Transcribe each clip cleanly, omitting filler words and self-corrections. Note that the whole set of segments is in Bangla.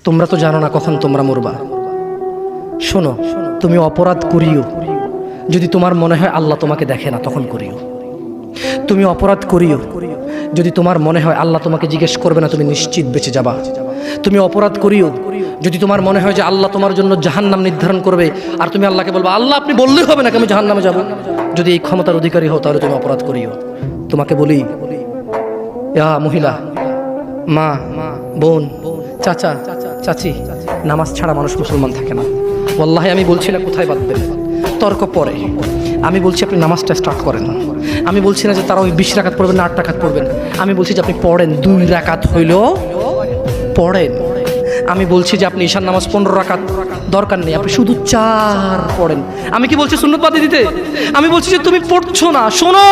তোমরা তো জানো না কখন তোমরা মরবা। শোনো, তুমি অপরাধ করিও যদি তোমার মনে হয় আল্লাহ তোমাকে দেখে না, তখন করিও। তুমি অপরাধ করিও যদি তোমার মনে হয় আল্লাহ তোমাকে জিজ্ঞেস করবে না, তুমি নিশ্চিত বেঁচে যাবা। তুমি অপরাধ করিও যদি তোমার মনে হয় যে আল্লাহ তোমার জন্য জাহান্নাম নির্ধারণ করবে, আর তুমি আল্লাহকে বলবা আল্লাহ আপনি বললেই হবে নাকি আমি জাহান্নামে যাব। যদি এই ক্ষমতার অধিকারী হও তাহলে তুমি অপরাধ করিও। তোমাকে বলি, মহিলা, মা, বোন, চাচা, চাচি, নামাজ ছাড়া মানুষ মুসলমান থাকে না। ওয়াল্লাহি আমি বলছি না কোথায় বাঁধবেন, তর্ক পরে। আমি বলছি আপনি নামাজটা স্টার্ট করেন। আমি বলছি না যে তারা ওই 20 রাকাত পড়বেন না 8 রাকাত পড়বেন। আমি বলছি যে আপনি পড়েন, 2 রাকাত হইলেও পড়েন। আমি বলছি যে আপনি ঈশার নামাজ 15 রাকাত দরকার নেই, আপনি শুধু 4 পড়েন। আমি কি বলছি সুন্নত বাদ দিতে? আমি বলছি যে তুমি পড়ছো না, শোনো,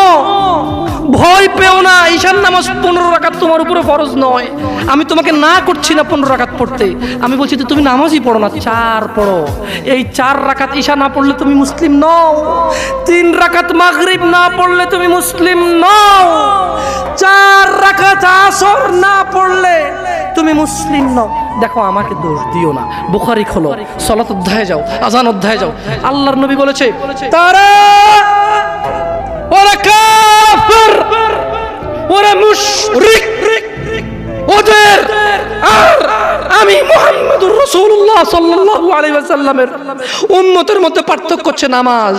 ভয় পেও না। ঈশার নামাজ 15 রাকাত তোমার উপরে ফরজ নয়। আমি তোমাকে না করছি না 15 রাকাত পড়তে। আমি বলছি যে তুমি নামাজই পড়ো না, 4 পড়ো। এই 4 রাকাত ঈশা না পড়লে তুমি মুসলিম নও। 3 রাকাত মাগরিব না পড়লে তুমি মুসলিম নও। 4 রাকাত আসর না পড়লে তুমি মুসলিম নও। দেখো, আমাকে দোষ দিও না। বুখারী খোলো, সালাত অধ্যায়ে যাও, আযান অধ্যায়ে যাও। আল্লাহর নবী বলেছে তারা ওরা কাফির, ওরা মুশরিক, ওদের আর আমি মুহাম্মদুর রাসূলুল্লাহ সাল্লাল্লাহু আলাইহি ওয়াসাল্লামের উম্মতের মধ্যে পার্থক্য হচ্ছে নামাজ।